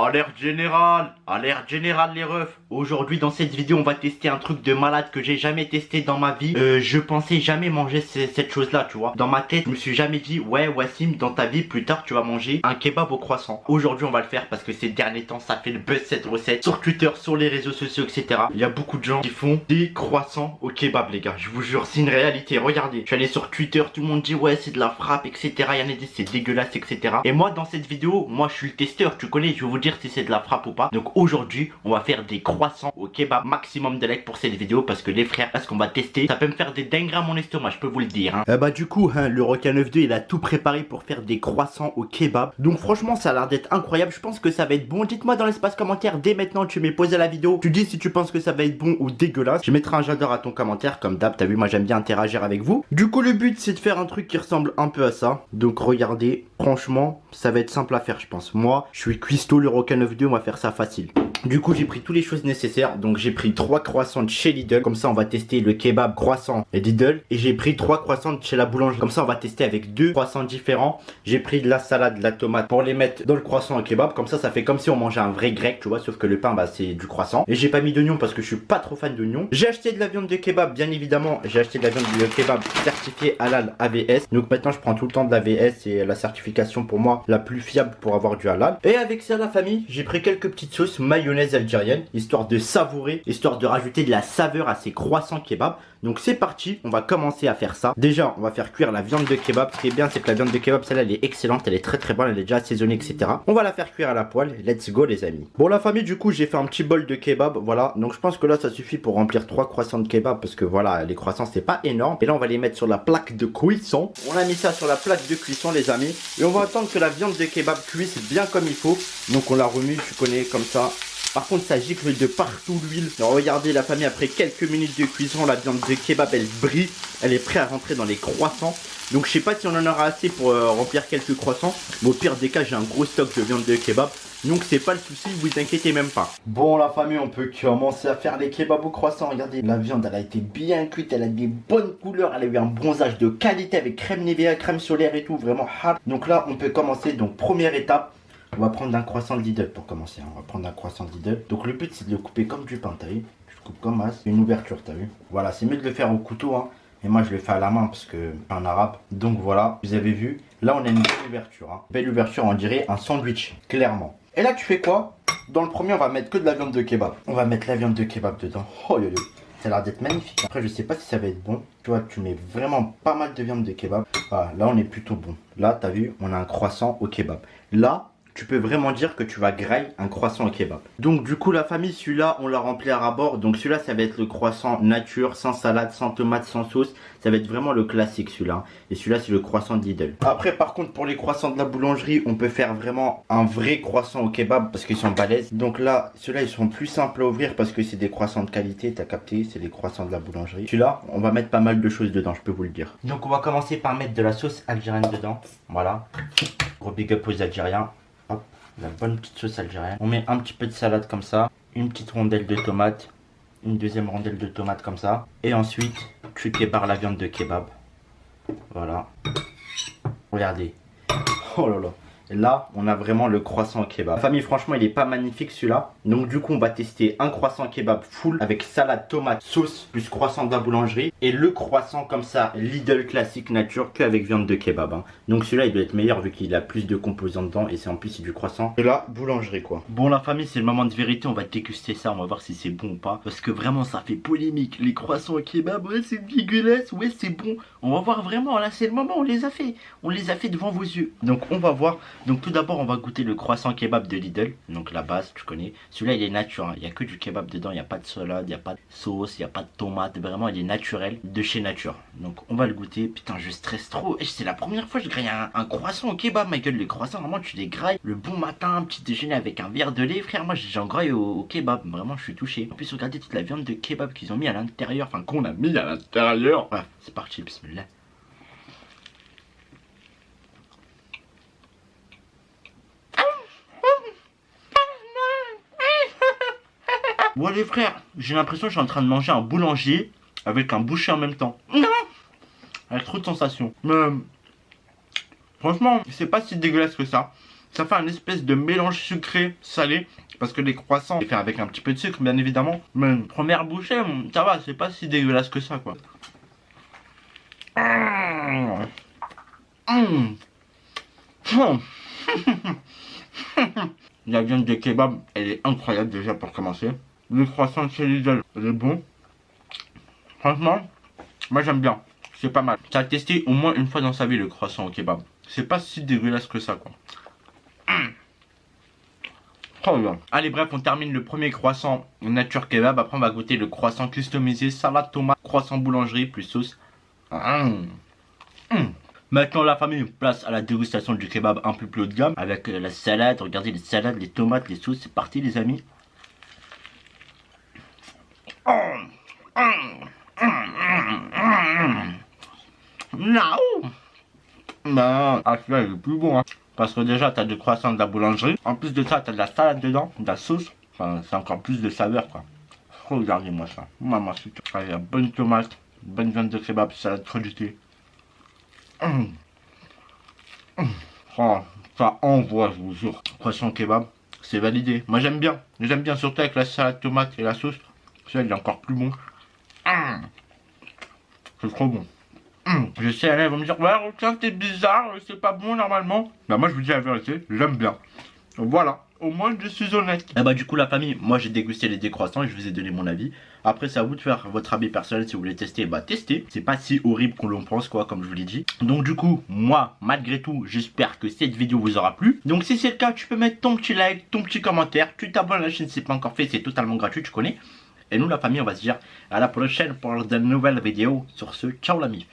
Alerte générale les refs. Aujourd'hui dans cette vidéo on va tester un truc de malade que j'ai jamais testé dans ma vie. Je pensais jamais manger cette chose là, tu vois. Dans ma tête je me suis jamais dit ouais Wassim, dans ta vie plus tard tu vas manger un kebab au croissant. Aujourd'hui on va le faire parce que ces derniers temps ça fait le buzz cette recette. Sur Twitter, sur les réseaux sociaux etc. Il y a beaucoup de gens qui font des croissants au kebab les gars. Je vous jure c'est une réalité. Regardez, je suis allé sur Twitter, tout le monde dit ouais c'est de la frappe etc. Il y en a dit c'est dégueulasse etc. Et moi dans cette vidéo, moi je suis le testeur, tu connais, je vais vous dire si c'est de la frappe ou pas. Donc aujourd'hui on va faire des croissants au kebab. Maximum de likes pour cette vidéo parce que les frères, là ce qu'on va tester, ça peut me faire des dingueries à mon estomac, je peux vous le dire hein. Du coup le requin 92 il a tout préparé pour faire des croissants au kebab. Donc franchement ça a l'air d'être incroyable. Je pense que ça va être bon. Dites-moi dans l'espace commentaire dès maintenant, tu mets pause à la vidéo, tu dis si tu penses que ça va être bon ou dégueulasse. Je mettrai un j'adore à ton commentaire comme d'hab. T'as vu, moi j'aime bien interagir avec vous. Du coup le but c'est de faire un truc qui ressemble un peu à ça. Donc regardez, franchement ça va être simple à faire je pense. Moi je suis cuistot, le requin 92, on va faire ça facile. Du coup j'ai pris toutes les choses nécessaires. Donc j'ai pris 3 croissants de chez Lidl. Comme ça on va tester le kebab croissant et Lidl. Et j'ai pris 3 croissants de chez la boulangerie. Comme ça on va tester avec 2 croissants différents. J'ai pris de la salade, de la tomate pour les mettre dans le croissant au kebab. Comme ça fait comme si on mangeait un vrai grec, tu vois. Sauf que le pain bah c'est du croissant. Et j'ai pas mis d'oignons parce que je suis pas trop fan d'oignons. J'ai acheté de la viande de kebab bien évidemment. J'ai acheté de la viande de kebab certifiée halal AVS. Donc maintenant je prends tout le temps de la VS. Et la certification pour moi la plus fiable pour avoir du halal. Et avec ça la famille, j'ai pris quelques petites sauces mayonnaise algérienne, histoire de savourer, histoire de rajouter de la saveur à ces croissants kebab. Donc c'est parti, on va commencer à faire ça. Déjà on va faire cuire la viande de kebab. Ce qui est bien c'est que la viande de kebab celle-là elle est excellente, elle est très bonne, elle est déjà assaisonnée etc. On va la faire cuire à la poêle, let's go les amis. Bon la famille, du coup j'ai fait un petit bol de kebab, voilà. Donc je pense que là ça suffit pour remplir 3 croissants de kebab. Parce que voilà, les croissants c'est pas énorme. Et là on va les mettre sur la plaque de cuisson. On a mis ça sur la plaque de cuisson les amis. Et on va attendre que la viande de kebab cuise bien comme il faut. Donc on la remue, tu connais, comme ça. Par contre ça gicle de partout l'huile. Regardez la famille, après quelques minutes de cuisson, la viande de kebab elle brille. Elle est prête à rentrer dans les croissants. Donc je sais pas si on en aura assez pour remplir quelques croissants. Mais au pire des cas j'ai un gros stock de viande de kebab. Donc c'est pas le souci, vous inquiétez même pas. Bon la famille, on peut commencer à faire les kebabs au croissant. Regardez, la viande elle a été bien cuite, elle a des bonnes couleurs. Elle a eu un bronzage de qualité avec crème Nivea, crème solaire et tout, vraiment hard. Donc là on peut commencer, donc première étape. On va prendre un croissant de Lidl pour commencer. On va prendre un croissant de Lidl. Donc le but c'est de le couper comme du pain, t'as vu? Je coupe comme as. Une ouverture, t'as vu? Voilà, c'est mieux de le faire au couteau hein. Et moi je le fais à la main parce que en arabe. Donc voilà, vous avez vu. Là on a une belle ouverture hein. Belle ouverture, on dirait un sandwich, clairement. Et là tu fais quoi? Dans le premier on va mettre que de la viande de kebab. On va mettre la viande de kebab dedans. Oh yo yo. Ça a l'air d'être magnifique. Après je sais pas si ça va être bon. Tu vois, tu mets vraiment pas mal de viande de kebab. Voilà, là on est plutôt bon. Là t'as vu, on a un croissant au kebab. Là tu peux vraiment dire que tu vas grailler un croissant au kebab. Donc du coup la famille, celui-là on l'a rempli à ras-bord. Donc celui-là ça va être le croissant nature, sans salade, sans tomate, sans sauce. Ça va être vraiment le classique celui-là. Et celui-là c'est le croissant Lidl. Après par contre pour les croissants de la boulangerie, on peut faire vraiment un vrai croissant au kebab parce qu'ils sont balèzes. Donc là, ceux-là ils sont plus simples à ouvrir parce que c'est des croissants de qualité, t'as capté, c'est les croissants de la boulangerie. Celui-là, on va mettre pas mal de choses dedans, je peux vous le dire. Donc on va commencer par mettre de la sauce algérienne dedans. Voilà. Gros big up aux Algériens. Hop, la bonne petite sauce algérienne. On met un petit peu de salade comme ça. Une petite rondelle de tomate. Une deuxième rondelle de tomate comme ça. Et ensuite, tu kébares la viande de kebab. Voilà. Regardez. Oh là là. Et là, on a vraiment le croissant kebab. La famille, franchement, il est pas magnifique celui-là. Donc du coup, on va tester un croissant kebab full avec salade, tomate, sauce, plus croissant de la boulangerie. Et le croissant comme ça, Lidl classique nature, qu'avec viande de kebab hein. Donc celui-là, il doit être meilleur vu qu'il a plus de composants dedans. Et c'est en plus, c'est du croissant. Et là, boulangerie quoi. Bon la famille, c'est le moment de vérité. On va déguster ça, on va voir si c'est bon ou pas. Parce que vraiment, ça fait polémique. Les croissants au kebab, ouais c'est dégueulasse, ouais c'est bon. On va voir vraiment, là c'est le moment, on les a fait. On les a fait devant vos yeux. Donc on va voir. Donc tout d'abord on va goûter le croissant kebab de Lidl. Donc la base tu connais. Celui-là il est nature hein. Il n'y a que du kebab dedans. Il n'y a pas de salade, il n'y a pas de sauce, il n'y a pas de tomate. Vraiment il est naturel, de chez nature. Donc on va le goûter. Putain je stresse trop. C'est la première fois que je graille un croissant au kebab ma gueule. Les croissants vraiment tu les grailles le bon matin, petit déjeuner avec un verre de lait. Frère moi j'en graille au kebab. Vraiment je suis touché. En plus regardez toute la viande de kebab qu'ils ont mis à l'intérieur. Enfin qu'on a mis à l'intérieur. Bref c'est parti, bismillah. Bon les frères, j'ai l'impression que je suis en train de manger un boulanger avec un boucher en même temps. Avec trop de sensations. Mais franchement, c'est pas si dégueulasse que ça. Ça fait un espèce de mélange sucré, salé. Parce que les croissants, c'est fait avec un petit peu de sucre, bien évidemment. Mais une première bouchée, ça va, c'est pas si dégueulasse que ça, quoi. La viande de kebab, elle est incroyable déjà pour commencer. Le croissant chez Lidl, il est bon. Franchement, moi j'aime bien. C'est pas mal. Ça a testé au moins une fois dans sa vie le croissant au kebab. C'est pas si dégueulasse que ça, quoi. Trop bien. Allez, bref, on termine le premier croissant nature kebab. Après, on va goûter le croissant customisé, salade tomate, croissant boulangerie plus sauce. Maintenant, la famille, place à la dégustation du kebab un peu plus haut de gamme avec la salade. Regardez les salades, les tomates, les sauces. C'est parti, les amis. Non, ah, celui-là, il est plus bon, hein. Parce que déjà, t'as du croissant de la boulangerie. En plus de ça, t'as de la salade dedans, de la sauce. Enfin, c'est encore plus de saveur, quoi. Regardez-moi ça. Maman, il y a bonne tomate, bonne viande de kebab, salade créditée. Oh, ça envoie, je vous jure. Croissant kebab, c'est validé. Moi, j'aime bien. J'aime bien surtout avec la salade tomate et la sauce. Ça, il est encore plus bon. C'est trop bon. Je sais, elle va me dire, ouais, tiens, t'es bizarre, c'est pas bon normalement. Bah, moi, je vous dis la vérité, j'aime bien. Voilà, au moins, je suis honnête. Et bah, du coup, la famille, moi, j'ai dégusté les décroissants et je vous ai donné mon avis. Après, c'est à vous de faire votre avis personnel. Si vous voulez tester, bah, testez. C'est pas si horrible qu'on l'on pense, quoi, comme je vous l'ai dit. Donc, du coup, moi, malgré tout, j'espère que cette vidéo vous aura plu. Donc, si c'est le cas, tu peux mettre ton petit like, ton petit commentaire. Tu t'abonnes à la chaîne si c'est pas encore fait, c'est totalement gratuit, tu connais. Et nous, la famille, on va se dire à la prochaine pour de nouvelles vidéos. Sur ce, ciao la mif.